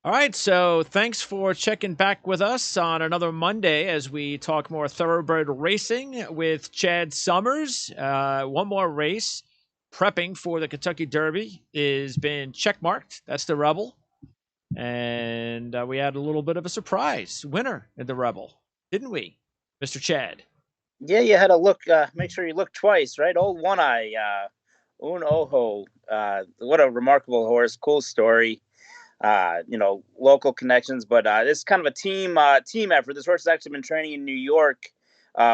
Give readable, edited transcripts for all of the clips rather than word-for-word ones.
All right, so thanks for checking back with us on another Monday as we talk more thoroughbred racing with Chad Summers. One more race prepping for the Kentucky Derby is been checkmarked. That's the Rebel. And we had a little bit of a surprise winner in the Rebel, didn't we, Mr. Chad? Yeah, you had to look. Make sure you look twice, right? Old One Eye, Un Ojo. What a remarkable horse! Cool story. Local connections, but this is kind of a team effort. This horse has actually been training in New York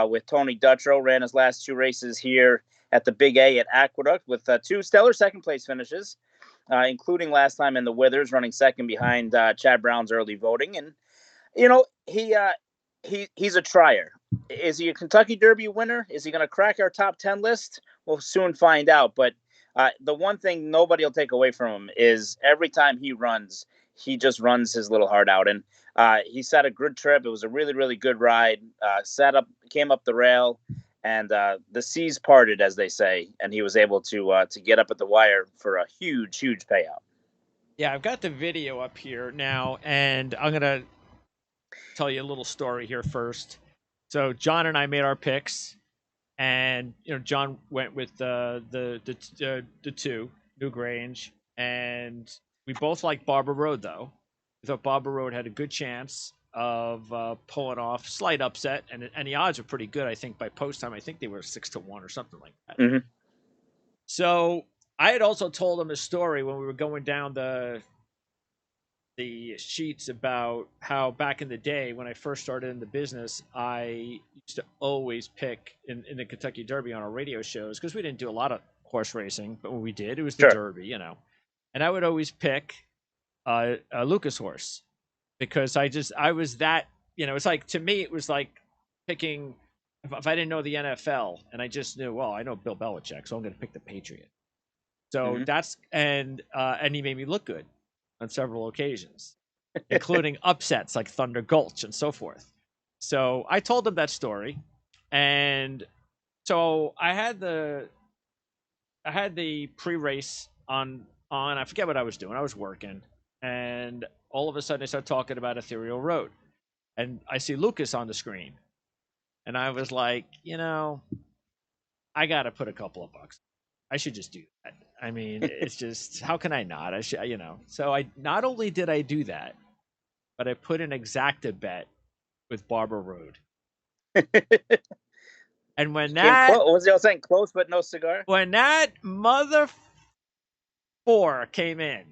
with Tony Dutrow. Ran his last two races here at the Big A at Aqueduct with two stellar second place finishes, including last time in the Withers, running second behind Chad Brown's early voting. And you know, he's a trier. Is he a Kentucky Derby winner? Is he going to crack our top 10 list? We'll soon find out. But the one thing nobody will take away from him is every time he runs, he just runs his little heart out. And he set a good trip. It was a really, really good ride. Came up the rail, and the seas parted, as they say, and he was able to get up at the wire for a huge, huge payout. Yeah, I've got the video up here now, and I'm going to tell you a little story here first. So John and I made our picks, and John went with the two Newgrange, and we both liked Barber Road though. We thought Barber Road had a good chance of pulling off slight upset, and the odds were pretty good. I think by post time, I think they were 6-1 or something like that. Mm-hmm. So I had also told him a story when we were going down the sheets about how back in the day when I first started in the business, I used to always pick in the Kentucky Derby on our radio shows because we didn't do a lot of horse racing, but when we did, it was the Derby, And I would always pick a Lukas horse because I was that, it's like, to me, it was like picking, if I didn't know the NFL and I just knew, well, I know Bill Belichick, so I'm going to pick the Patriot. So that's, and he made me look good on several occasions, including upsets like Thunder Gulch and so forth. So I told him that story, and so I had the pre-race on. I forget what I was doing. I was working, and all of a sudden I start talking about Ethereal Road, and I see Lukas on the screen, and I was like, I got to put a couple of bucks. I should just do that. I mean, it's just, how can I not? I should, So I not only did I do that, but I put an exacta bet with Barber Road. And when that was y'all saying close but no cigar? When that mother 4 came in,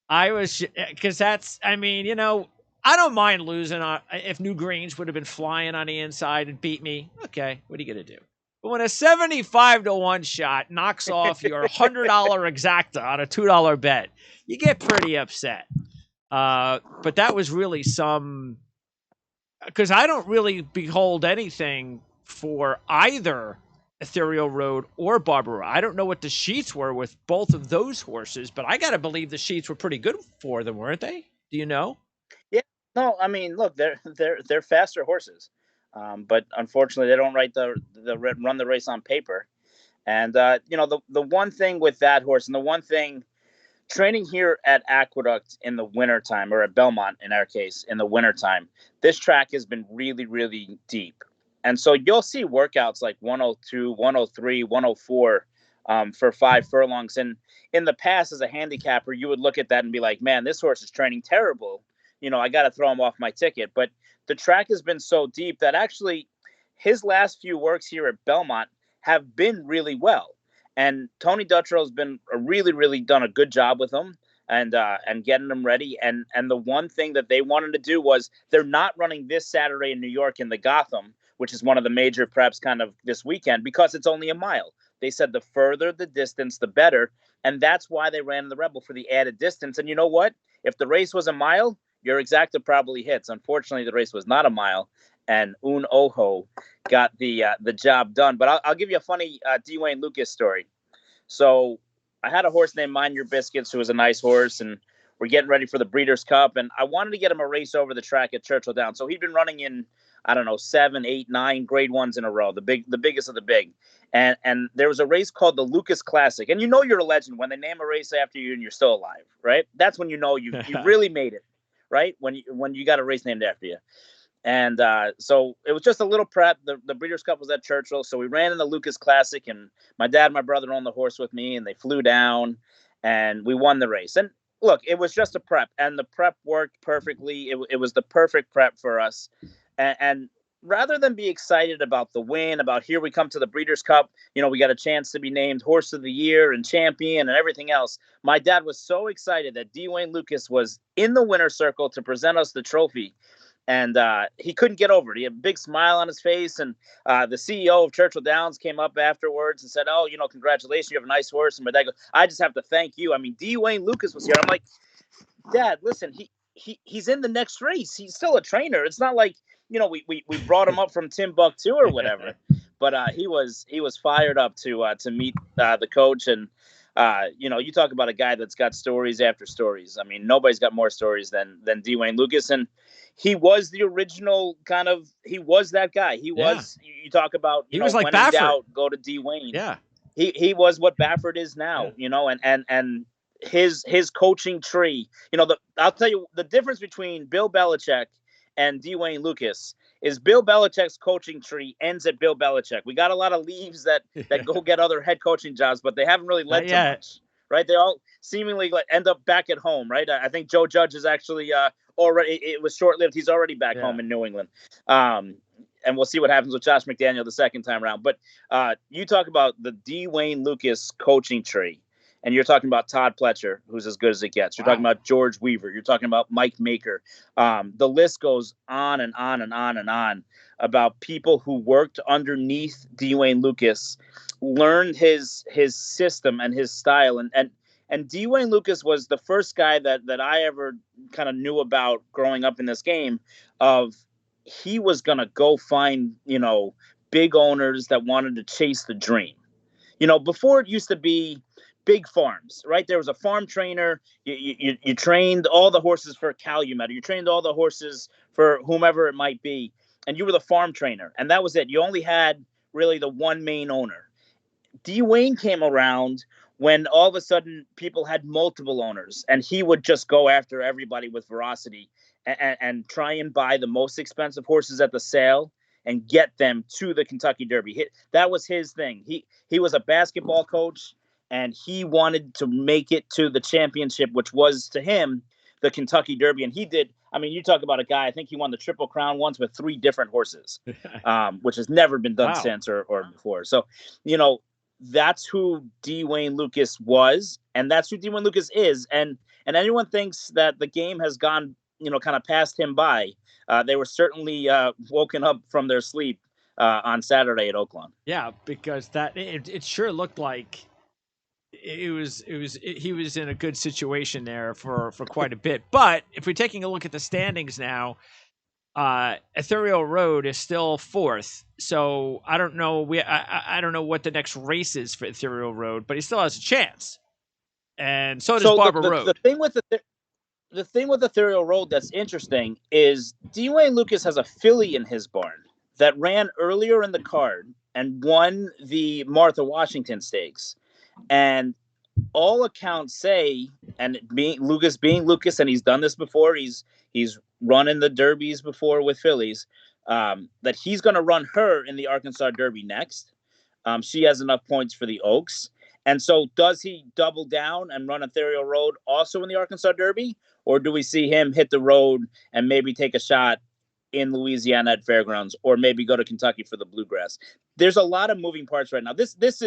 I was, because that's, I mean, I don't mind losing. If Newgrange would have been flying on the inside and beat me, okay, what are you gonna do? But when a 75-1 shot knocks off your $100 exacta on a $2 bet, you get pretty upset. But that was really because I don't really behold anything for either Ethereal Road or Barber Road. I don't know what the sheets were with both of those horses, but I got to believe the sheets were pretty good for them, weren't they? Do you know? Yeah. No, I mean, look, they're faster horses. But unfortunately, they don't run the race on paper. And the one thing with that horse, and the one thing training here at Aqueduct in the wintertime, or at Belmont in our case in the wintertime, this track has been really, really deep. And so you'll see workouts like 102, 103, 104 for 5 furlongs. And in the past, as a handicapper, you would look at that and be like, man, this horse is training terrible. I got to throw him off my ticket. But the track has been so deep that actually his last few works here at Belmont have been really well. And Tony Dutrow has been really, really done a good job with him and getting them ready. And the one thing that they wanted to do was they're not running this Saturday in New York in the Gotham, which is one of the major preps kind of this weekend, because it's only a mile. They said the further the distance, the better. And that's why they ran the Rebel, for the added distance. And you know what? If the race was a mile, your exacta probably hits. Unfortunately, the race was not a mile, and Un Ojo got the job done. But I'll give you a funny D Wayne Lukas story. So I had a horse named Mind Your Biscuits, who was a nice horse, and we're getting ready for the Breeders' Cup, and I wanted to get him a race over the track at Churchill Downs. So he'd been running in, 7, 8, 9 grade ones in a row, the biggest of the big. And there was a race called the Lukas Classic. And you're a legend when they name a race after you and you're still alive, right? That's when you know you really made it. right? When you got a race named after you. And so it was just a little prep. The Breeders' Cup was at Churchill, so we ran in the Lucas Classic, and my dad and my brother owned the horse with me, and they flew down, and we won the race. And look, it was just a prep, and the prep worked perfectly. It was the perfect prep for us. And rather than be excited about the win, about here we come to the Breeders' Cup, we got a chance to be named Horse of the Year and champion and everything else, my dad was so excited that D Wayne Lukas was in the winner's circle to present us the trophy. And he couldn't get over it. He had a big smile on his face. And the CEO of Churchill Downs came up afterwards and said, "Oh, congratulations, you have a nice horse." And my dad goes, "I just have to thank you. I mean, D Wayne Lukas was here." I'm like, "Dad, listen, he's in the next race. He's still a trainer. It's not like, we brought him up from Timbuktu or whatever." But he was fired up to meet the coach. And you talk about a guy that's got stories after stories. I mean, nobody's got more stories than D Wayne Lukas. And he was the original he was that guy. He was, you talk about, he was like when Baffert. in doubt, go to D Wayne. Yeah. He was what Baffert is now, and his coaching tree, I'll tell you the difference between Bill Belichick and D Wayne Lukas is Bill Belichick's coaching tree ends at Bill Belichick. We got a lot of leaves that go get other head coaching jobs, but they haven't really led to much, right? They all seemingly end up back at home, right? I think Joe Judge is actually already, it was short-lived. He's already back home in New England. And we'll see what happens with Josh McDaniel the second time around. But you talk about the D Wayne Lukas coaching tree, and you're talking about Todd Pletcher, who's as good as it gets. You're talking about George Weaver. You're talking about Mike Maker. The list goes on and on and on and on about people who worked underneath D Wayne Lukas, learned his system and his style. And D Wayne Lukas was the first guy that I ever kind of knew about growing up in this game of he was going to go find, big owners that wanted to chase the dream. Before it used to be big farms, right? There was a farm trainer. You trained all the horses for Calumet. You trained all the horses for whomever it might be. And you were the farm trainer. And that was it. You only had really the one main owner. D Wayne came around when all of a sudden people had multiple owners, and he would just go after everybody with veracity and try and buy the most expensive horses at the sale and get them to the Kentucky Derby. That was his thing. He was a basketball coach, and he wanted to make it to the championship, which was to him the Kentucky Derby. And he did. I mean, you talk about a guy, I think he won the Triple Crown once with 3 different horses, which has never been done since or before. So, that's who D Wayne Lukas was, and that's who D Wayne Lukas is. And anyone thinks that the game has gone, kind of passed him by. They were certainly woken up from their sleep on Saturday at Oaklawn. Yeah, because it sure looked like he was in a good situation there for quite a bit. But if we're taking a look at the standings now, Ethereal Road is still 4th, so I don't know. I don't know what the next race is for Ethereal Road, but he still has a chance, and so does Barber Road. The thing with Ethereal Road that's interesting is D Wayne Lukas has a filly in his barn that ran earlier in the card and won the Martha Washington Stakes, and all accounts say, and being Lukas, and he's done this before. He's running the derbies before with fillies, that he's going to run her in the Arkansas Derby next. She has enough points for the Oaks. And so does he double down and run Ethereal Road also in the Arkansas Derby? Or do we see him hit the road and maybe take a shot in Louisiana at Fairgrounds, or maybe go to Kentucky for the Bluegrass? There's a lot of moving parts right now. This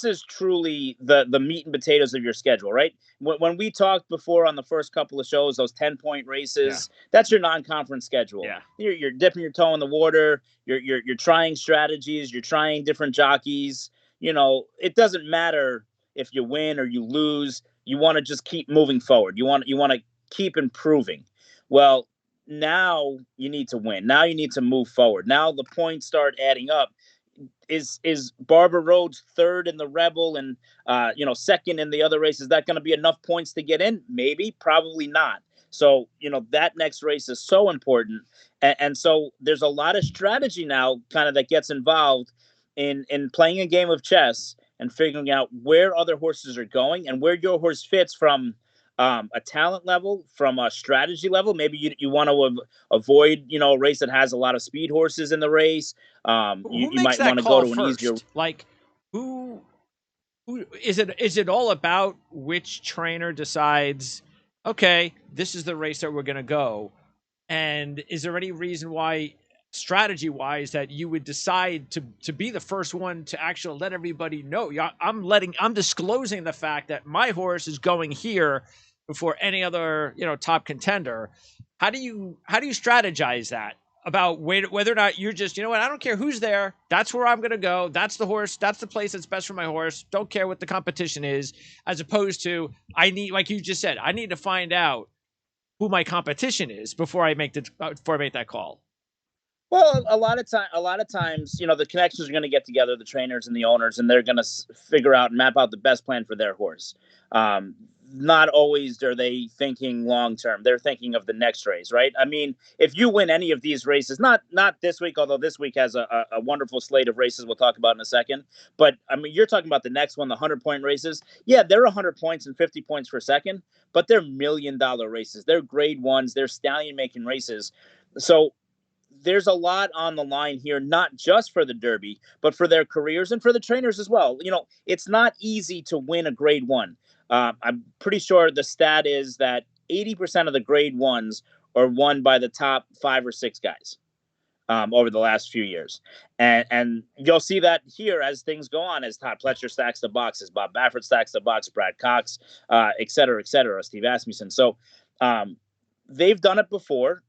is truly the meat and potatoes of your schedule, right? When we talked before on the first couple of shows, those 10-point races, that's your non-conference schedule. Yeah. You're dipping your toe in the water. You're trying strategies. You're trying different jockeys. It doesn't matter if you win or you lose. You want to just keep moving forward. You want to keep improving. Well, now you need to win. Now you need to move forward. Now the points start adding up. Is Barber Road's 3rd in the Rebel and 2nd in the other race? Is that going to be enough points to get in? Maybe, probably not. So that next race is so important, and so there's a lot of strategy now, kind of, that gets involved in playing a game of chess and figuring out where other horses are going and where your horse fits from a talent level, from a strategy level. Maybe you want to avoid, a race that has a lot of speed horses in the race. Who You makes might that want to go call to an easier. first? Like, who is it all about which trainer decides, okay, this is the race that we're going to go? And is there any reason why, strategy wise, that you would decide to be the first one to actually let everybody know? I'm disclosing the fact that my horse is going here before any other, top contender. How do you strategize that about whether or not you're just, I don't care who's there, that's where I'm going to go, that's the horse, that's the place that's best for my horse, don't care what the competition is, as opposed to, I need, like you just said, I need to find out who my competition is before I make that call? Well, a lot of times, the connections are going to get together, the trainers and the owners, and they're going to figure out and map out the best plan for their horse. Not always are they thinking long term. They're thinking of the next race, right? I mean, if you win any of these races, not this week, although this week has a wonderful slate of races we'll talk about in a second. But I mean, you're talking about the next one, the 100-point races. Yeah, they're 100 points and 50 points per second, but they're $1 million races. They're grade ones. They're stallion making races. So there's a lot on the line here, not just for the Derby, but for their careers and for the trainers as well. It's not easy to win a grade one. I'm pretty sure the stat is that 80% of the grade ones are won by the top 5 or 6 guys over the last few years. And you'll see that here as things go on, as Todd Pletcher stacks the box, as Bob Baffert stacks the box, Brad Cox, et cetera, Steve Asmussen. So they've done it before.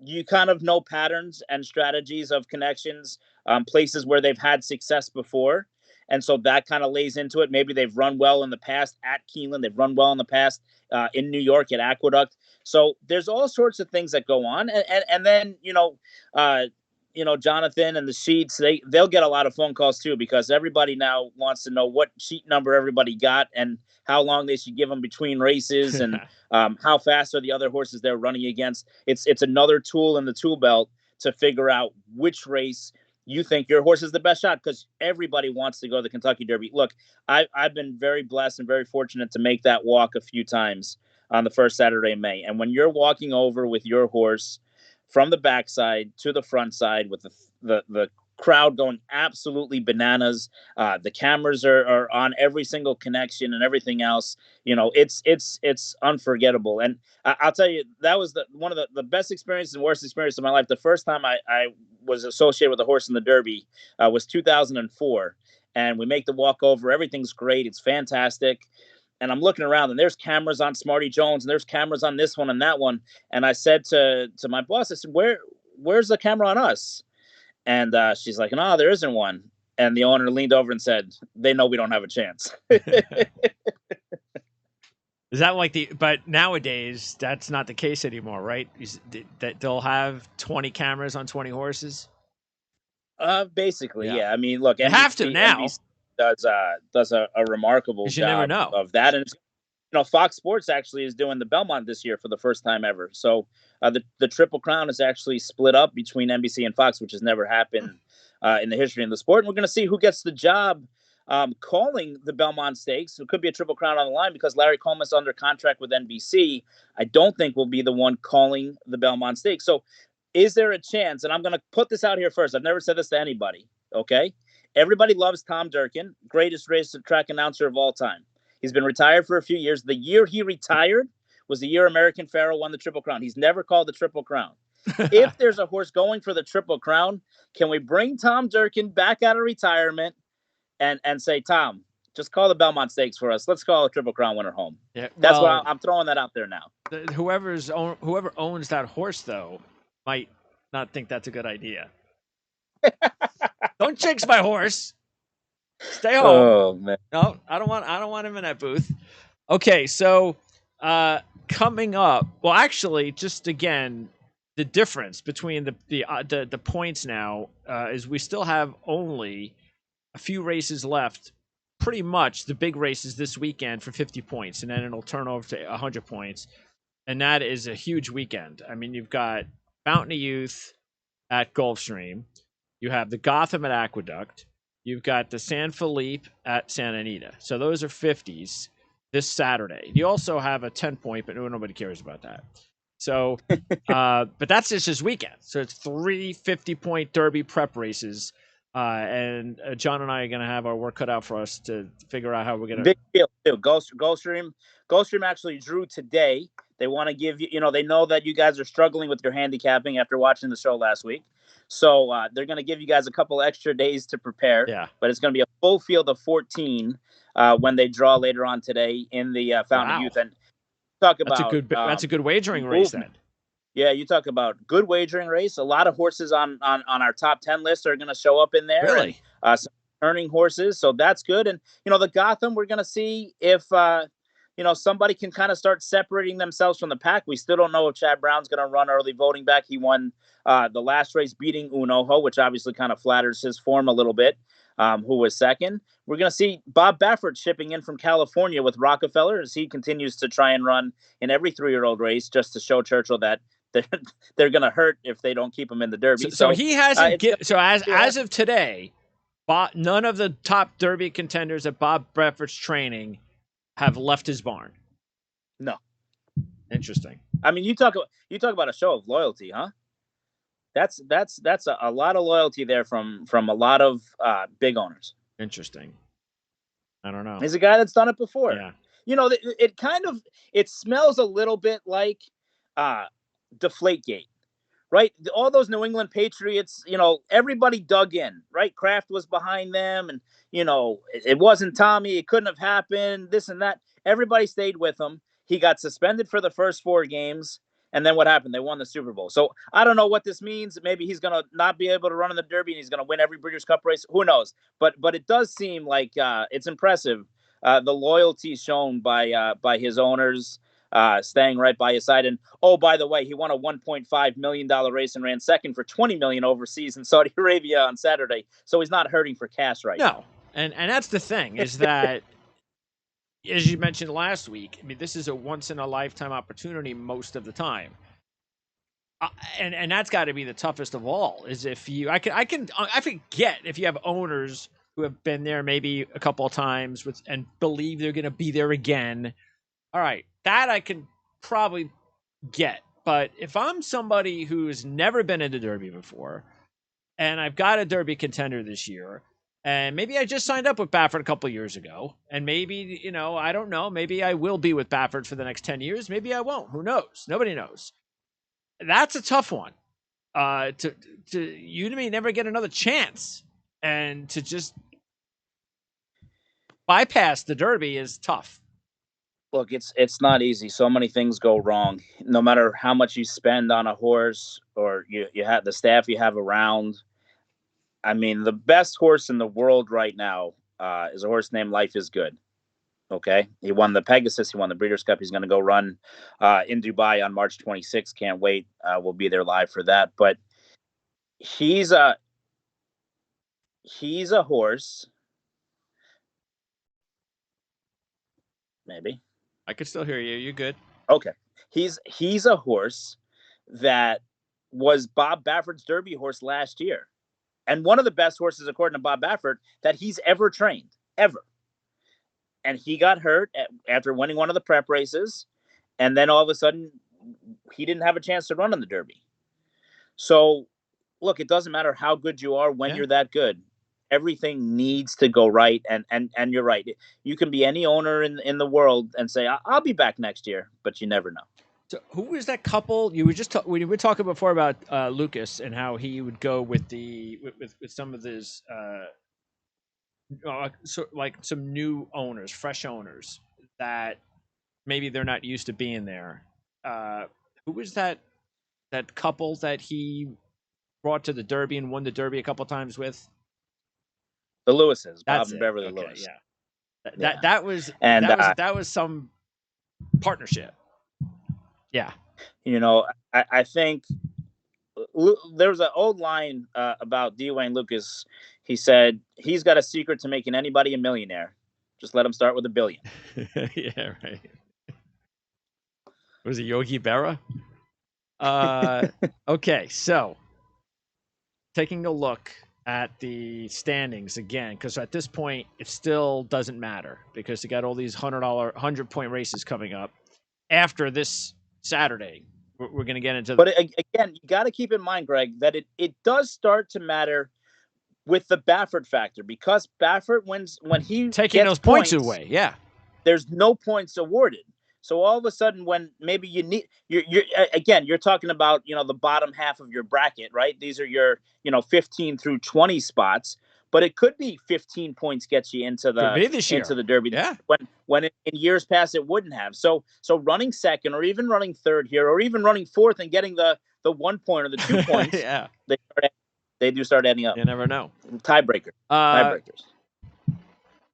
You kind of know patterns and strategies of connections, places where they've had success before. And so that kind of lays into it. Maybe they've run well in the past at Keeneland. They've run well in the past in New York at Aqueduct. So there's all sorts of things that go on. And then, Jonathan and the sheets, they'll get a lot of phone calls too, because everybody now wants to know what sheet number everybody got and how long they should give them between races and how fast are the other horses they're running against. It's another tool in the tool belt to figure out which race you think your horse is the best shot, because everybody wants to go to the Kentucky Derby. Look, I've been very blessed and very fortunate to make that walk a few times on the first Saturday in May. And when you're walking over with your horse from the backside to the front side with the crowd going absolutely bananas, the cameras are on every single connection and everything else, it's unforgettable. And I'll tell you, that was one of the best experiences and worst experiences of my life. The first time I was associated with a horse in the Derby was 2004, and we make the walk over. Everything's great. It's fantastic. And I'm looking around, and there's cameras on Smarty Jones, and there's cameras on this one and that one. And I said to my boss, I said, where's the camera on us? And she's like, no, there isn't one. And the owner leaned over and said, they know we don't have a chance. Is that but nowadays, that's not the case anymore, right? That they'll have 20 cameras on 20 horses? Basically, yeah. I mean, look, you have to now. NBC does a remarkable job never know. of that. And Fox Sports actually is doing the Belmont this year for the first time ever. So the Triple Crown is actually split up between NBC and Fox, which has never happened in the history of the sport. And we're going to see who gets the job calling the Belmont Stakes. It could be a Triple Crown on the line, because Larry Coleman's under contract with NBC. I don't think will be the one calling the Belmont Stakes. So is there a chance, and I'm going to put this out here first, I've never said this to anybody, okay? Everybody loves Tom Durkin, greatest racetrack announcer of all time. He's been retired for a few years. The year he retired was the year American Pharoah won the Triple Crown. He's never called the Triple Crown. If there's a horse going for the Triple Crown, can we bring Tom Durkin back out of retirement and say, Tom, just call the Belmont Stakes for us. Let's call a Triple Crown winner home. Yeah, that's why I'm throwing that out there now. Whoever owns that horse, though, might not think that's a good idea. Don't jinx my horse. Stay home. Oh man. No, I don't want him in that booth. Okay, so coming up, well, actually, just again, the difference between the points now is we still have only a few races left. Pretty much the big races this weekend for 50 points, and then it'll turn over to 100 points, and that is a huge weekend. I mean, you've got Fountain of Youth at Gulfstream, you have the Gotham at Aqueduct. You've got the San Felipe at Santa Anita. So those are 50s. this Saturday. You also have a 10-point, but nobody cares about that. So, but that's just his weekend. So it's 3 50-point Derby prep races. And John and I are going to have our work cut out for us to figure out how we're going to. Big deal, too. Gulfstream actually drew today. They want to give you, they know that you guys are struggling with your handicapping after watching the show last week. So they're going to give you guys a couple extra days to prepare. Yeah. But it's going to be a full field of 14 when they draw later on today in the Fountain of Youth. And talk about that's a good wagering race then. Yeah, you talk about good wagering race. A lot of horses on our top 10 list are going to show up in there. Really? And, some earning horses, so that's good. And the Gotham, we're going to see if somebody can kind of start separating themselves from the pack. We still don't know if Chad Brown's going to run early voting back. He won the last race beating Un Ojo, which obviously kind of flatters his form a little bit, who was second. We're going to see Bob Baffert shipping in from California with Rockefeller as he continues to try and run in every 3-year-old race just to show Churchill that they're going to hurt if they don't keep him in the Derby. So he hasn't. As of today, none of the top Derby contenders at Bob Baffert's training have left his barn. No. Interesting. I mean, you talk about a show of loyalty, huh? That's a lot of loyalty there from a lot of big owners. Interesting. I don't know. He's a guy that's done it before. Yeah. It smells a little bit like Deflategate, right? All those New England Patriots, everybody dug in, right? Kraft was behind them, and it wasn't Tommy. It couldn't have happened. This and that. Everybody stayed with him. He got suspended for the first 4 games, and then what happened? They won the Super Bowl. So I don't know what this means. Maybe he's gonna not be able to run in the Derby, and he's gonna win every Breeders' Cup race. Who knows? But it does seem like it's impressive the loyalty shown by his owners. Staying right by his side. And by the way, he won a $1.5 million race and ran second for $20 million overseas in Saudi Arabia on Saturday. So he's not hurting for cash right now. And that's the thing is that, as you mentioned last week, I mean, this is a once in a lifetime opportunity most of the time. And that's got to be the toughest of all is if you, I forget if you have owners who have been there maybe a couple of times and believe they're going to be there again. All right, that I can probably get. But if I'm somebody who's never been in the Derby before, and I've got a Derby contender this year, and maybe I just signed up with Baffert a couple of years ago, and maybe, I don't know, maybe I will be with Baffert for the next 10 years, maybe I won't. Who knows? Nobody knows. That's a tough one. You may never get another chance, and to just bypass the Derby is tough. Look, it's not easy. So many things go wrong. No matter how much you spend on a horse or you have the staff you have around. I mean, the best horse in the world right now is a horse named Life is Good. Okay? He won the Pegasus. He won the Breeders' Cup. He's going to go run in Dubai on March 26th. Can't wait. We'll be there live for that. But he's a horse. Maybe. I could still hear you. You're good. Okay. He's a horse that was Bob Baffert's Derby horse last year. And one of the best horses, according to Bob Baffert, that he's ever trained. Ever. And he got hurt after winning one of the prep races. And then all of a sudden, he didn't have a chance to run in the Derby. So, look, it doesn't matter how good you are when you're that good. Everything needs to go right, and you're right. You can be any owner in the world and say, "I'll be back next year," but you never know. So, who was that couple? You were just we were talking before about Lukas and how he would go with with some of his like some new owners, fresh owners that maybe they're not used to being there. Who was that couple that he brought to the Derby and won the Derby a couple times with? The Lewises, Bob and Beverly Lewis. Yeah. That was some partnership. Yeah. I think there was an old line about D Wayne Lukas. He said, he's got a secret to making anybody a millionaire. Just let him start with $1 billion. Yeah, right. Was it Yogi Berra? Okay, so taking a look at the standings again, because at this point it still doesn't matter because they got all these $100-point races coming up after this Saturday. We're going to get into. But again, you got to keep in mind, Greg, that it does start to matter with the Baffert factor, because Baffert wins when he taking gets those points away. Yeah, there's no points awarded. So all of a sudden, when maybe you need, you're talking about, the bottom half of your bracket, right? These are your, 15 through 20 spots, but it could be 15 points gets you into the Derby. Yeah. When in years past it wouldn't have. So running second, or even running third here, or even running fourth and getting the 1 point or the 2 points, yeah, they do start adding up. You never know. Tiebreakers.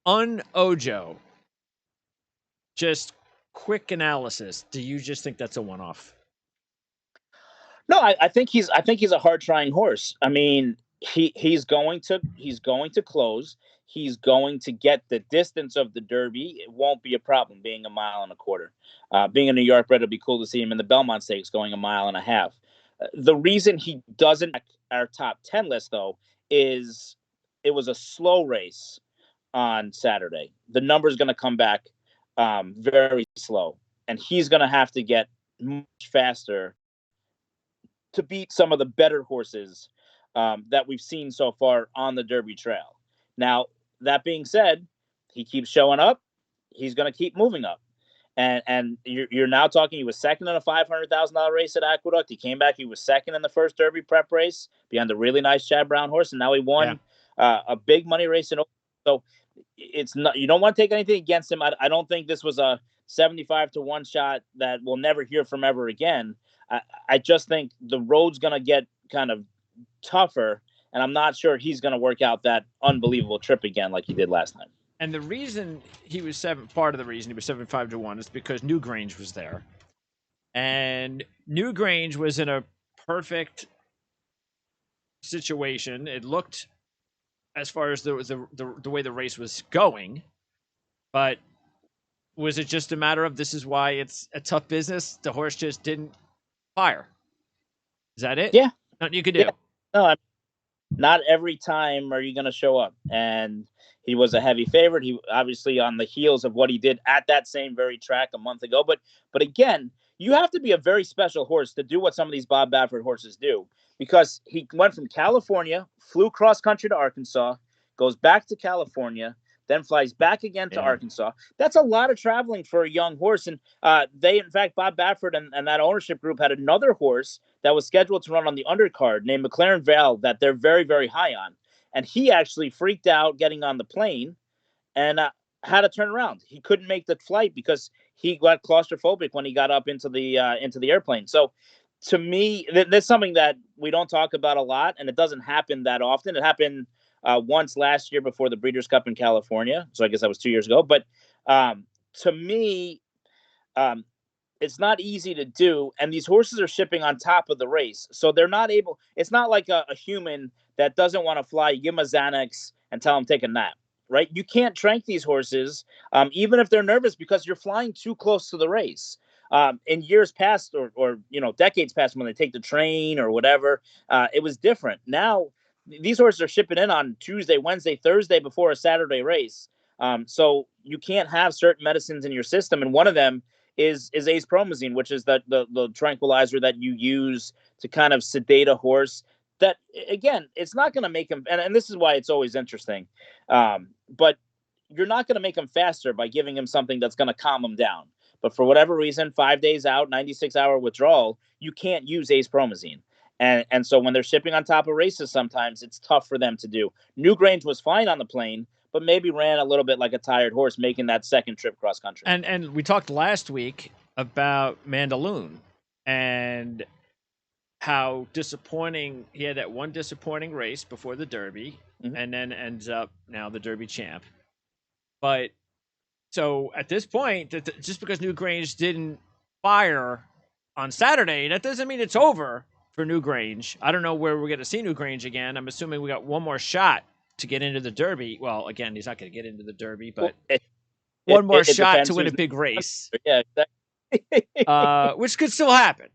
Un Ojo. Just quick analysis. Do you just think that's a one-off? No, I think he's a hard-trying horse. I mean, he's going to close. He's going to get the distance of the Derby. It won't be a problem being a mile and a quarter. Being a New York bred, it'll be cool to see him in the Belmont Stakes going a mile and a half. The reason he doesn't make our top 10 list, though, is it was a slow race on Saturday. The number's going to come back very slow, and he's going to have to get much faster to beat some of the better horses that we've seen so far on the Derby Trail. Now, that being said, he keeps showing up. He's going to keep moving up. And you're now talking, he was second in a $500,000 race at Aqueduct. He came back. He was second in the first Derby prep race behind a really nice Chad Brown horse. And now he won a big money race. So it's not, you don't want to take anything against him. I don't think this was a 75 to 1 shot that we'll never hear from ever again. I just think the road's going to get kind of tougher, and I'm not sure he's going to work out that unbelievable trip again like he did last time. And the reason he was part of the reason he was 75 to 1 is because Newgrange was there. And Newgrange was in a perfect situation. It looked, as far as the way the race was going, but was it just a matter of this is why it's a tough business? The horse just didn't fire. Is that it? Yeah. Nothing you could do. Yeah. No, not every time are you going to show up. And he was a heavy favorite. He obviously on the heels of what he did at that same very track a month ago. But again, you have to be a very special horse to do what some of these Bob Baffert horses do, because he went from California, flew cross country to Arkansas, goes back to California, then flies back again to Arkansas. That's a lot of traveling for a young horse. And they, in fact, Bob Baffert and that ownership group had another horse that was scheduled to run on the undercard named McLaren Vale that they're very, very high on. And he actually freaked out getting on the plane and had to turn around. He couldn't make the flight because he got claustrophobic when he got up into the airplane. So to me, there's something that we don't talk about a lot, and it doesn't happen that often. It happened once last year before the Breeders' Cup in California. So I guess that was 2 years ago. But to me, it's not easy to do. And these horses are shipping on top of the race. So they're not able. It's not like a human that doesn't want to fly. You give them a Xanax and tell them take a nap, right? You can't trank these horses, even if they're nervous, because you're flying too close to the race. In years past or decades past, when they take the train or whatever, it was different. Now, these horses are shipping in on Tuesday, Wednesday, Thursday before a Saturday race. So you can't have certain medicines in your system. And one of them is acepromazine, which is the tranquilizer that you use to kind of sedate a horse. That, again, it's not going to make him, and this is why it's always interesting, but you're not going to make him faster by giving him something that's going to calm him down. But for whatever reason, 5 days out, 96-hour withdrawal, you can't use acepromazine. And so when they're shipping on top of races, sometimes it's tough for them to do. Newgrange was fine on the plane, but maybe ran a little bit like a tired horse making that second trip cross country. And we talked last week about Mandaloon and how disappointing he had that one disappointing race before the Derby, and then ends up now the Derby champ. But so at this point, just because Newgrange didn't fire on Saturday, that doesn't mean it's over for Newgrange. I don't know where we're going to see Newgrange again. I'm assuming we got one more shot to get into the Derby. Well, again, he's not going to get into the Derby, but one more shot to win a big race. Yeah, exactly. Which could still happen.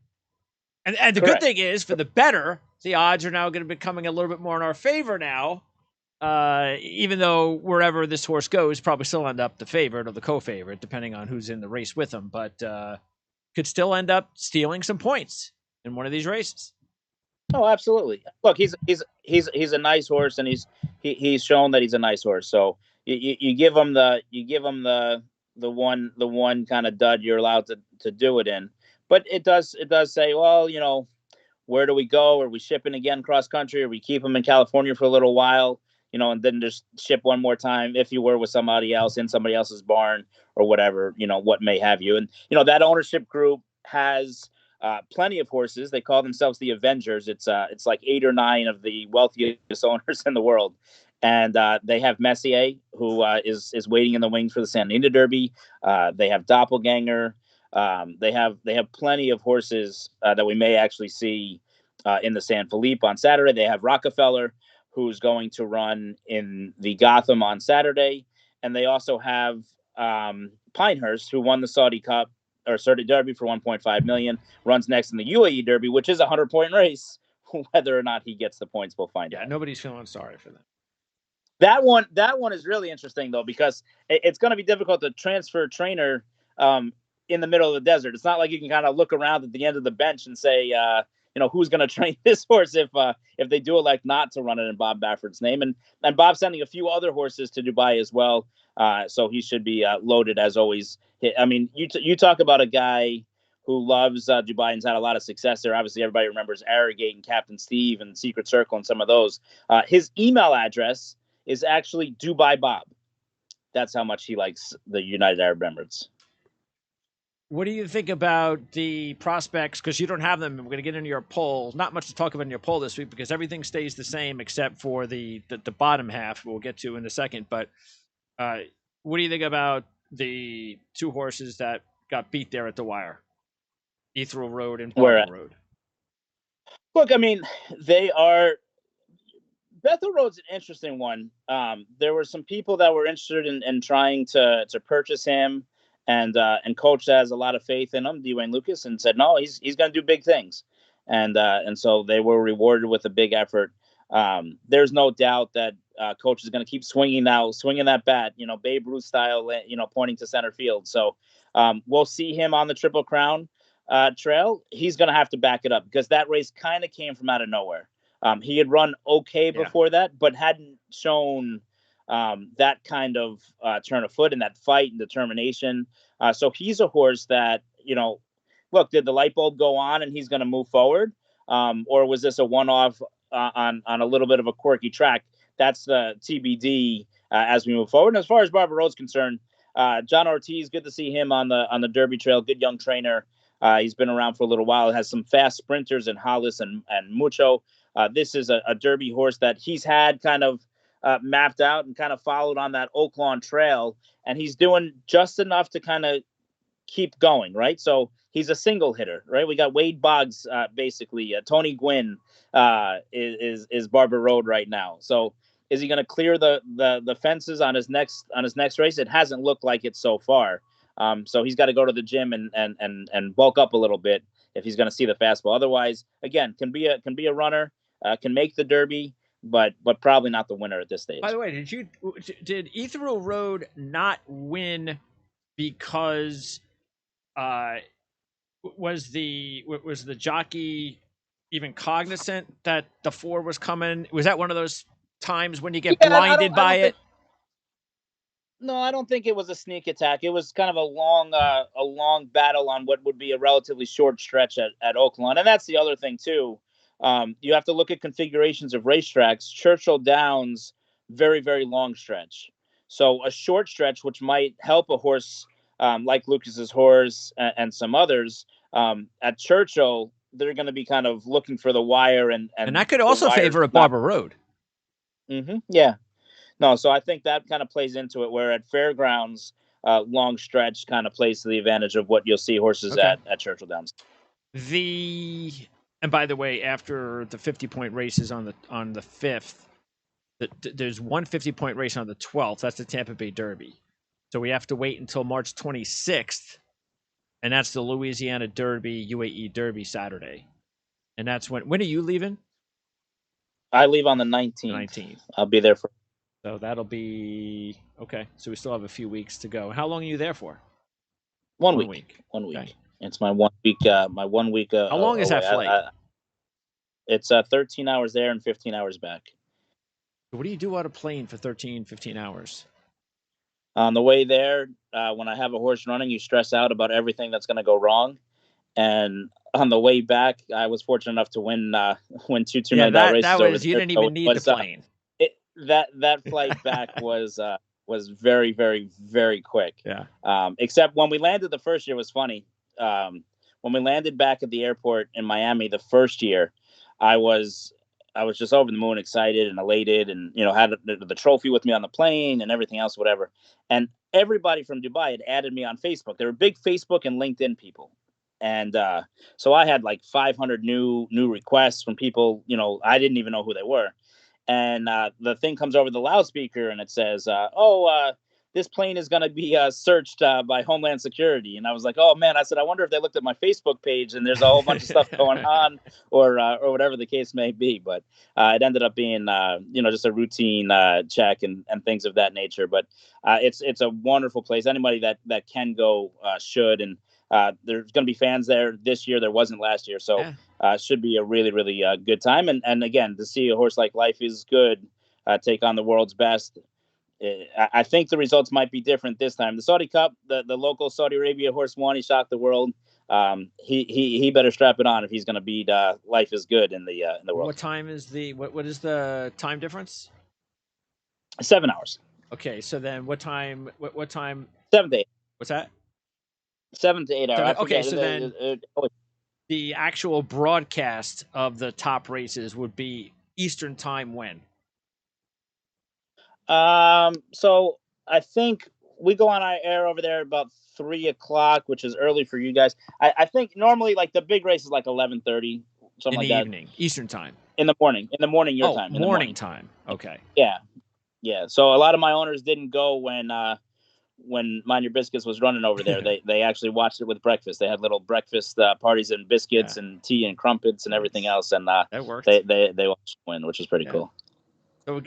And the good thing is, for the better, the odds are now going to be becoming a little bit more in our favor now. Even though wherever this horse goes, probably still end up the favorite or the co-favorite, depending on who's in the race with him. But could still end up stealing some points in one of these races. Oh, absolutely. Look, he's a nice horse, and he's shown that he's a nice horse. So you give him the one kind of dud you're allowed to do it in. But it does say, well, where do we go? Are we shipping again cross country? Or we keep him in California for a little while, and then just ship one more time if you were with somebody else in somebody else's barn or whatever, what may have you. And, that ownership group has plenty of horses. They call themselves the Avengers. It's like 8 or 9 of the wealthiest owners in the world. And they have Messier, who is waiting in the wings for the Santa Anita Derby. They have Doppelganger. They have plenty of horses that we may actually see in the San Felipe on Saturday. They have Rockefeller, who's going to run in the Gotham on Saturday. And they also have Pinehurst, who won the Saudi Cup or Saudi Derby for $1.5 million, runs next in the UAE Derby, which is a 100-point race. Whether or not he gets the points, we'll find out. Nobody's feeling sorry for that. That one is really interesting, though, because it's going to be difficult to transfer a trainer in the middle of the desert. It's not like you can kind of look around at the end of the bench and say, who's going to train this horse if they do elect not to run it in Bob Baffert's name. And Bob's sending a few other horses to Dubai as well, so he should be loaded as always. I mean, you talk about a guy who loves Dubai and's had a lot of success there. Obviously, everybody remembers Arrogate and Captain Steve and Secret Circle and some of those. His email address is actually Dubai Bob. That's how much he likes the United Arab Emirates. What do you think about the prospects? Because you don't have them. We're going to get into your poll. Not much to talk about in your poll this week because everything stays the same except for the bottom half we'll get to in a second. But what do you think about the 2 horses that got beat there at the wire? Ethereal Road and Bethel Road. Look, I mean, they are... Bethel Road's an interesting one. There were some people that were interested in trying to purchase him. And coach has a lot of faith in him, D Wayne Lukas, and said, no, he's going to do big things. And so they were rewarded with a big effort. There's no doubt that coach is going to keep swinging that bat, Babe Ruth style, pointing to center field. So we'll see him on the Triple Crown trail. He's going to have to back it up because that race kind of came from out of nowhere. He had run okay before that, but hadn't shown that kind of turn of foot and that fight and determination. So he's a horse that, look, did the light bulb go on and he's going to move forward? Or was this a one-off on a little bit of a quirky track? That's the TBD as we move forward. And as far as Barbara Road's concerned, John Ortiz, good to see him on the Derby trail. Good young trainer. He's been around for a little while. Has some fast sprinters in Hollis and Mucho. This is a Derby horse that he's had kind of mapped out and kind of followed on that Oaklawn trail, and he's doing just enough to kind of keep going, right? So he's a single hitter, right? We got Wade Boggs, basically. Tony Gwynn is Barber Road right now. So is he going to clear the fences on his next race? It hasn't looked like it so far. So he's got to go to the gym and bulk up a little bit if he's going to see the fastball. Otherwise, again, can be a runner, can make the Derby, but probably not the winner at this stage. By the way, did Ethereal Road not win because was the jockey even cognizant that the 4 was coming? Was that one of those times when you get blinded by it? No, I don't think it was a sneak attack. It was kind of a long battle on what would be a relatively short stretch at Oaklawn. And that's the other thing too. You have to look at configurations of racetracks. Churchill Downs, very, very long stretch. So a short stretch, which might help a horse like Lucas's horse and some others, at Churchill, they're going to be kind of looking for the wire. And that could also favor a Barber Road. Mm-hmm, yeah. No, so I think that kind of plays into it, where at Fairgrounds, long stretch kind of plays to the advantage of what you'll see horses at Churchill Downs. And by the way, after the 50-point races on the 5th, there's one 50-point race on the 12th. That's the Tampa Bay Derby. So we have to wait until March 26th, and that's the Louisiana Derby, UAE Derby Saturday. And that's when are you leaving? I leave on the 19th. 19th. I'll be there for. So that'll be okay. So we still have a few weeks to go. How long are you there for? 1 week. 1 week. Okay. It's my 1 week. My 1 week. How long is that flight? It's 13 hours there and 15 hours back. What do you do on a plane for 13, 15 hours? On the way there, when I have a horse running, you stress out about everything that's going to go wrong. And on the way back, I was fortunate enough to win $2 million races. That was you didn't even need the plane. That flight back was very, very, very quick. Yeah. Except when we landed the first year, it was funny. When we landed back at the airport in Miami the first year, I was just over the moon, excited and elated, and had the trophy with me on the plane and everything else, whatever. And everybody from Dubai had added me on Facebook. They were big Facebook and LinkedIn people. And so I had like 500 new requests from people, I didn't even know who they were. And the thing comes over the loudspeaker and it says, this plane is going to be searched by Homeland Security. And I was like, oh, man, I said, I wonder if they looked at my Facebook page and there's a whole bunch of stuff going on or whatever the case may be. But it ended up being, just a routine check and things of that nature. But it's a wonderful place. Anybody that can go should. And there's going to be fans there this year. There wasn't last year. So should be a really, really good time. And again, to see a horse like Life is Good take on the world's best. I think the results might be different this time. The Saudi Cup, the local Saudi Arabia horse won. He shocked the world. He better strap it on if he's going to beat Life is Good in the world. What time is what is the time difference? 7 hours. Okay, so then what time? What time? 7 to 8. What's that? 7 to 8 hours. Okay, so then the actual broadcast of the top races would be Eastern time when? So I think we go on our air over there about 3 o'clock, which is early for you guys. I think normally like the big race is like 11:30, something like that. In the evening, Eastern time. In the morning, your time. Morning time. Okay. Yeah. So a lot of my owners didn't go when Mind Your Biscuits was running over there. They actually watched it with breakfast. They had little breakfast parties and biscuits and tea and crumpets and everything else. And that worked. They watched win, which was pretty cool.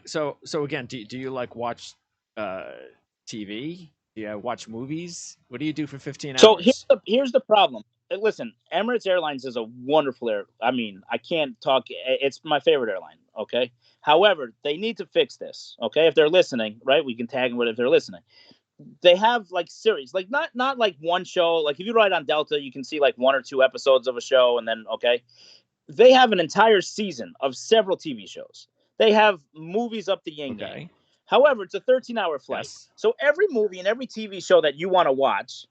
So again, do you like watch TV? Do you watch movies? What do you do for 15 hours? So here's the problem. Listen, Emirates Airlines is a wonderful air. I mean, I can't talk. It's my favorite airline. Okay. However, they need to fix this. Okay. If they're listening, right, we can tag them with if they're listening. They have like series, like not like one show. Like if you ride on Delta, you can see like 1 or 2 episodes of a show, and then they have an entire season of several TV shows. They have movies up the yin yang. However, it's a 13-hour flight. Yes. So every movie and every TV show that you want to watch,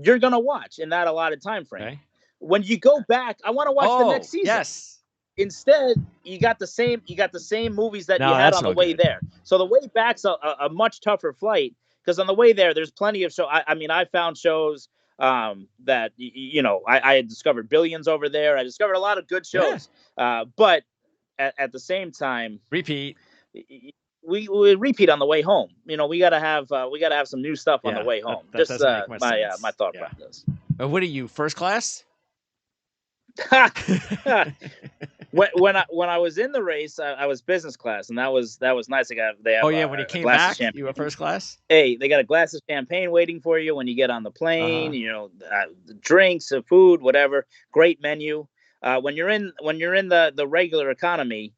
you're going to watch in that allotted time frame. Okay. When you go back, I want to watch the next season. Yes. Instead, you got the same movies that you had on the way there. So the way back's a much tougher flight because on the way there, there's plenty of shows. I mean, I found shows that, I had discovered Billions over there. I discovered a lot of good shows. Yeah. But at the same time, repeat. We repeat on the way home. We gotta have some new stuff on the way home. That just my thought process. What are you, first class? when I was in the race, I was business class, and that was nice. When you came back, you were first class. Hey, they got a glass of champagne waiting for you when you get on the plane. Drinks, food, whatever. Great menu. When you're in the regular economy,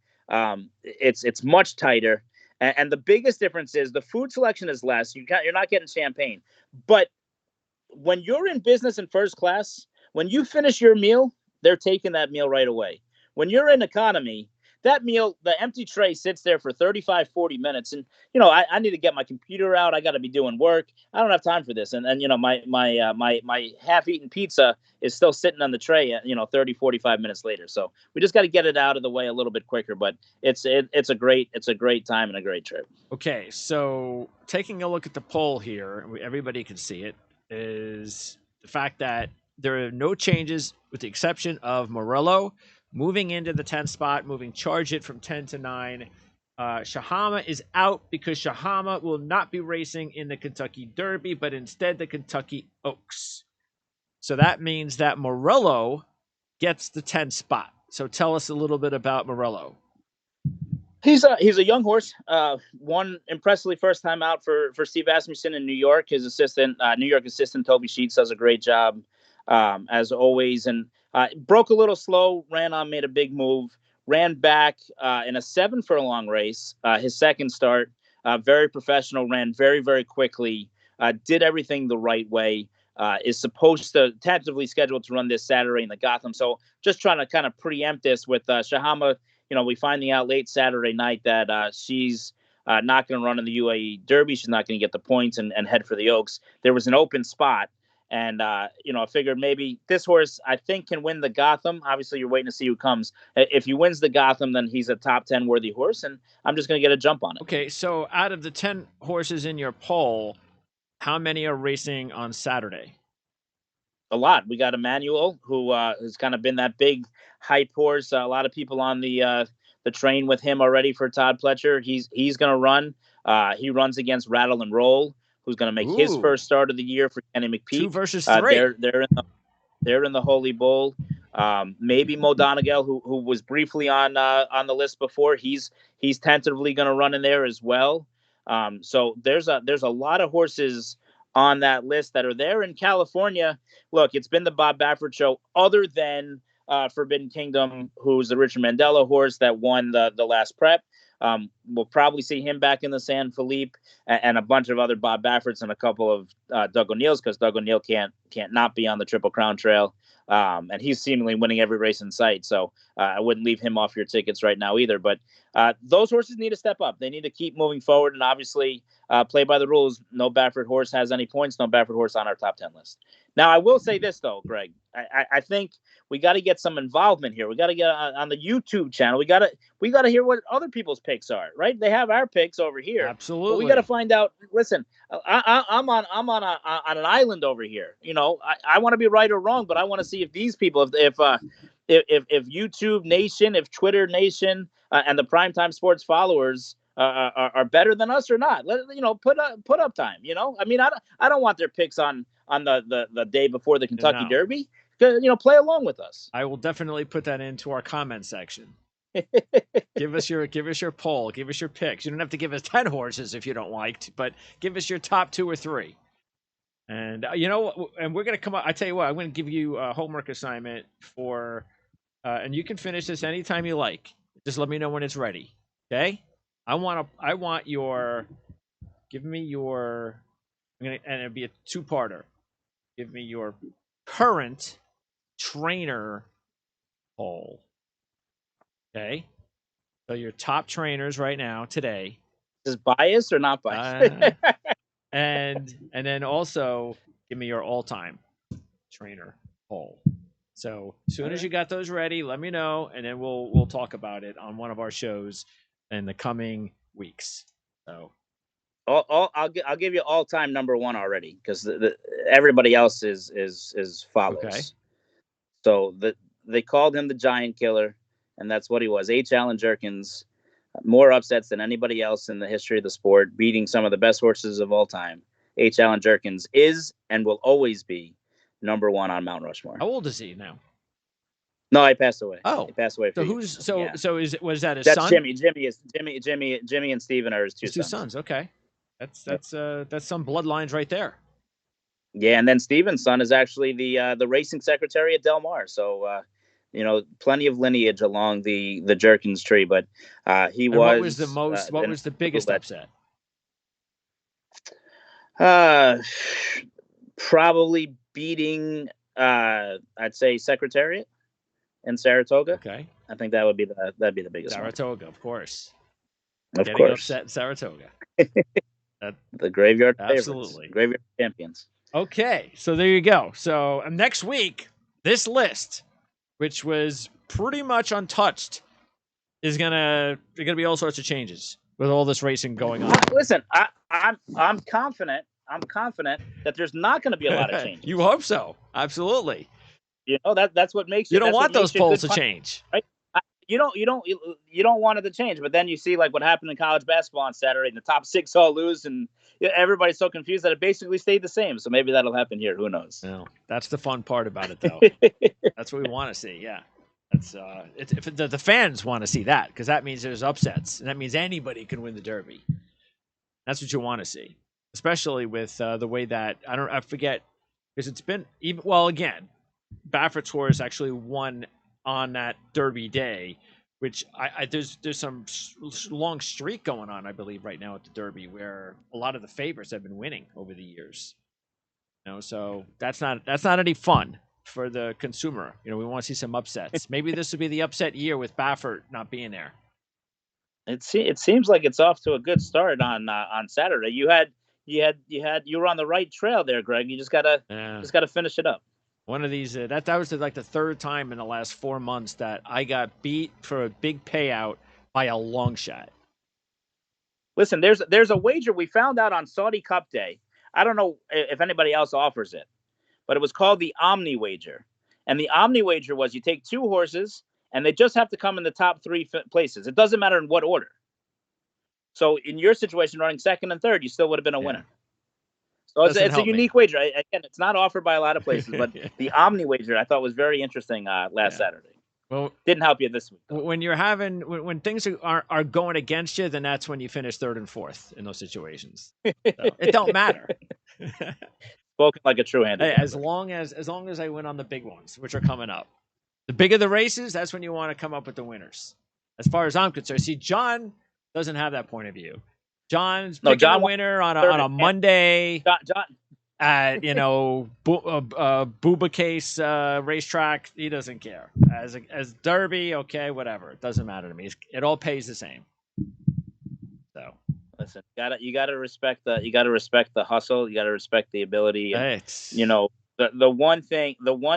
it's much tighter. And the biggest difference is the food selection is less. You're not getting champagne. But when you're in business and first class, when you finish your meal, they're taking that meal right away. When you're in economy, that meal, the empty tray sits there for 35, 40 minutes. And, I need to get my computer out. I got to be doing work. I don't have time for this. And my half-eaten pizza is still sitting on the tray, 30, 45 minutes later. So we just got to get it out of the way a little bit quicker. But it's a great time and a great trip. Okay, so taking a look at the poll here, everybody can see it, is the fact that there are no changes with the exception of Morello moving into the 10th spot, moving Charge It from 10 to 9. Shahama is out because Shahama will not be racing in the Kentucky Derby, but instead the Kentucky Oaks. So that means that Morello gets the 10th spot. So tell us a little bit about Morello. He's a young horse. Won impressively first time out for Steve Asmussen in New York. His assistant, New York assistant Toby Sheets, does a great job as always. And broke a little slow, ran on, made a big move, ran back in a 7 furlong race. His second start, very professional, ran very very quickly, did everything the right way. Is supposed to tentatively scheduled to run this Saturday in the Gotham. So just trying to kind of preempt this with Shahama. We finding out late Saturday night that she's not going to run in the UAE Derby. She's not going to get the points and head for the Oaks. There was an open spot. And, I figured maybe this horse, I think, can win the Gotham. Obviously, you're waiting to see who comes. If he wins the Gotham, then he's a top 10 worthy horse. And I'm just going to get a jump on it. Okay, so out of the 10 horses in your poll, how many are racing on Saturday? A lot. We got Emmanuel, who has kind of been that big hype horse. A lot of people on the train with him already for Todd Pletcher. He's going to run. He runs against Rattle and Roll, who's going to make his first start of the year for Kenny McPeak. 2 versus 3. They're in the Holy Bull. Maybe Mo Donegal, who was briefly on the list before. He's tentatively going to run in there as well. So there's a lot of horses on that list that are there in California. Look, it's been the Bob Baffert show, other than Forbidden Kingdom, who's the Richard Mandela horse that won the last prep. We'll probably see him back in the San Felipe, and a bunch of other Bob Bafferts and a couple of Doug O'Neills, because Doug O'Neill can't not be on the Triple Crown Trail. And he's seemingly winning every race in sight. So I wouldn't leave him off your tickets right now either. But those horses need to step up. They need to keep moving forward and obviously play by the rules. No Baffert horse has any points. No Baffert horse on our top 10 list. Now, I will say this, though, Greg. I think we got to get some involvement here. We got to get on the YouTube channel. We got to hear what other people's picks are, right? They have our picks over here. Absolutely. But we got to find out. Listen, I'm on an island over here. I want to be right or wrong, but I want to see if these people, if YouTube Nation, if Twitter Nation, and the Primetime Sports followers are better than us or not. Put up time. I mean, I don't want their picks on the day before the Kentucky Derby. Play along with us. I will definitely put that into our comment section. give us your poll. Give us your picks. You don't have to give us 10 horses if you don't like, but give us your top 2 or 3. And and we're gonna come up. I tell you what, I'm gonna give you a homework assignment for, and you can finish this anytime you like. Just let me know when it's ready. Okay? Give me your. And it'll be a 2-parter. Give me your current trainer poll. Okay? So your top trainers right now today. Is biased or not biased? And then also give me your all-time trainer poll. So as soon as you got those ready, let me know, and then we'll talk about it on one of our shows in the coming weeks. So I'll give you all-time number 1 already, because everybody else is follows. Okay. So they called him the Giant Killer, and that's what he was. H. Allen Jerkins, more upsets than anybody else in the history of the sport, beating some of the best horses of all time. H. Allen Jerkins is and will always be number 1 on Mount Rushmore. How old is he now? No, he passed away. Oh, he passed away. So was that his That's son? Jimmy and Steven are his two sons. Okay, that's some bloodlines right there. Yeah, and then Steven's son is actually the racing secretary at Del Mar. So plenty of lineage along the Jerkins tree. But he was. What was the most? What was the biggest upset? Probably beating. I'd say Secretariat in Saratoga. Okay, I think that'd be the biggest. Saratoga, one. Of course. Of course. Upset in Saratoga. The graveyard. Absolutely. Favorites. Graveyard champions. Okay, so there you go. So next week, this list, which was pretty much untouched, is gonna be all sorts of changes with all this racing going on. Listen, I'm confident. I'm confident that there's not going to be a lot of changes. You hope so. Absolutely. That's what makes you don't want those polls to change, right? You don't want it to change, but then you see like what happened in college basketball on Saturday, and the top 6 all lose, and everybody's so confused that it basically stayed the same. So maybe that'll happen here. Who knows? No, that's the fun part about it, though. That's what we want to see. Yeah. That's if the fans want to see that, because that means there's upsets, and that means anybody can win the Derby. That's what you want to see, especially with the way that I forget, because it's been even again, Baffert's horse actually won on that Derby day, which there's some long streak going on, I believe, right now at the Derby, where a lot of the favorites have been winning over the years. So that's not any fun for the consumer. We want to see some upsets. Maybe this will be the upset year with Baffert not being there. It seems like it's off to a good start on Saturday. You were on the right trail there, Greg. You just gotta finish it up. One of these that was like the third time in the last 4 months that I got beat for a big payout by a long shot. Listen, there's a wager we found out on Saudi Cup Day. I don't know if anybody else offers it, but it was called the Omni Wager. And the Omni Wager was you take 2 horses, and they just have to come in the top 3 places. It doesn't matter in what order. So in your situation, running second and third, you still would have been a winner. So it's a unique wager. Again, it's not offered by a lot of places, but the Omni Wager I thought was very interesting last Saturday. Well, didn't help you this week, though. When things are going against you, then that's when you finish third and fourth in those situations. So it don't matter. Spoken like a true handicapper. As long as I win on the big ones, which are coming up, the bigger the races, that's when you want to come up with the winners. As far as I'm concerned, see, John doesn't have that point of view. John's picking a winner on a Monday. John. Booba case racetrack, he doesn't care. As Derby, okay, whatever. It doesn't matter to me. It all pays the same. So listen, you gotta respect the hustle. You gotta respect the ability. And, the one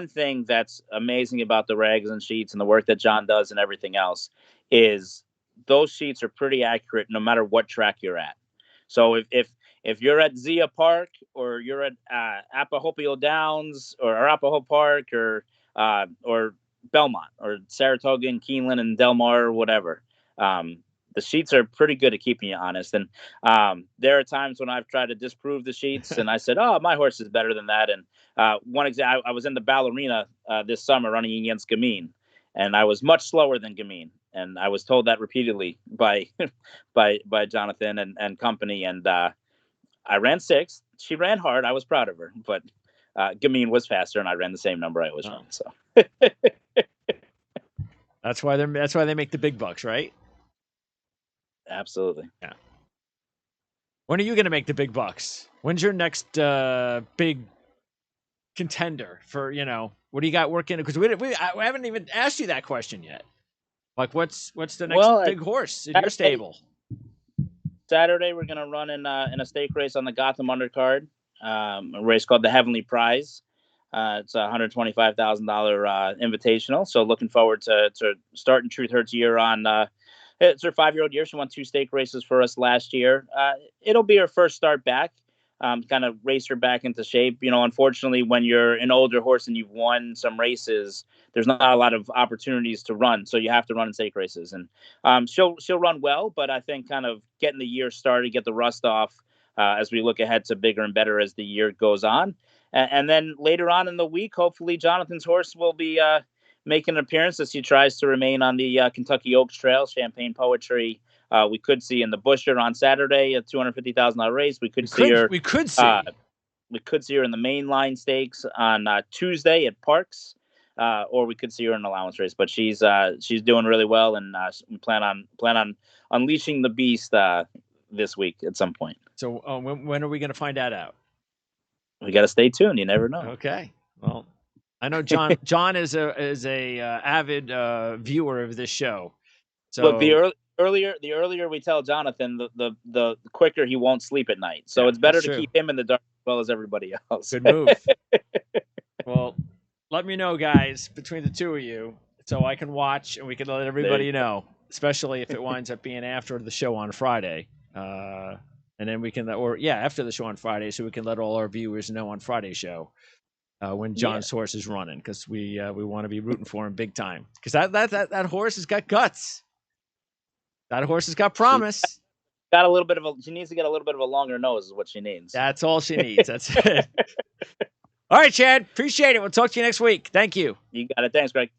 thing that's amazing about the rags and sheets and the work that John does and everything else is those sheets are pretty accurate no matter what track you're at. So if you're at Zia Park or you're at Apahopio Downs or Arapahoe Park or Belmont or Saratoga and Keeneland and Del Mar or whatever, the sheets are pretty good at keeping you honest. And there are times when I've tried to disprove the sheets and I said, oh, my horse is better than that. And one example, I was in the Ballerina this summer running against Gamine, and I was much slower than Gamine. And I was told that repeatedly by Jonathan and company. And I ran 6th. She ran hard. I was proud of her. But Gamine was faster, and I ran the same number I always run. So that's why they make the big bucks, right? Absolutely. Yeah. When are you going to make the big bucks? When's your next big contender for, what do you got working? Because I haven't even asked you that question yet. Like, what's the next big horse in your stable? Saturday, we're going to run in a stake race on the Gotham undercard, a race called the Heavenly Prize. It's a $125,000 invitational. So looking forward to starting Truth Hurts year on. It's her 5-year-old year. She won 2 stake races for us last year. It'll be her first start back. Kind of race her back into shape. Unfortunately, when you're an older horse and you've won some races, there's not a lot of opportunities to run. So you have to run in stake races. And she'll run well, but I think kind of getting the year started, get the rust off as we look ahead to bigger and better as the year goes on. And then later on in the week, hopefully Jonathan's horse will be making an appearance as he tries to remain on the Kentucky Oaks Trail, Champagne Poetry. We could see in the Busher on Saturday a $250,000 race. We could see her in the mainline stakes on Tuesday at Parks, or we could see her in an allowance race. But she's doing really well, and we plan on unleashing the beast this week at some point. So when are we going to find that out? We got to stay tuned. You never know. Okay. Well, I know John. John is a avid viewer of this show. So look, the earlier we tell Jonathan, the quicker he won't sleep at night. So it's better to keep him in the dark as well as everybody else. Good move. Well, let me know, guys, between the two of you, so I can watch and we can let everybody know, especially if it winds up being after the show on Friday. And then we can, after the show on Friday, so we can let all our viewers know on Friday's show when John's horse is running, because we want to be rooting for him big time. Because that horse has got guts. That horse has got promise. She needs to get a little bit of a longer nose is what she needs. That's all she needs. That's it. All right, Chad. Appreciate it. We'll talk to you next week. Thank you. You got it. Thanks, Greg.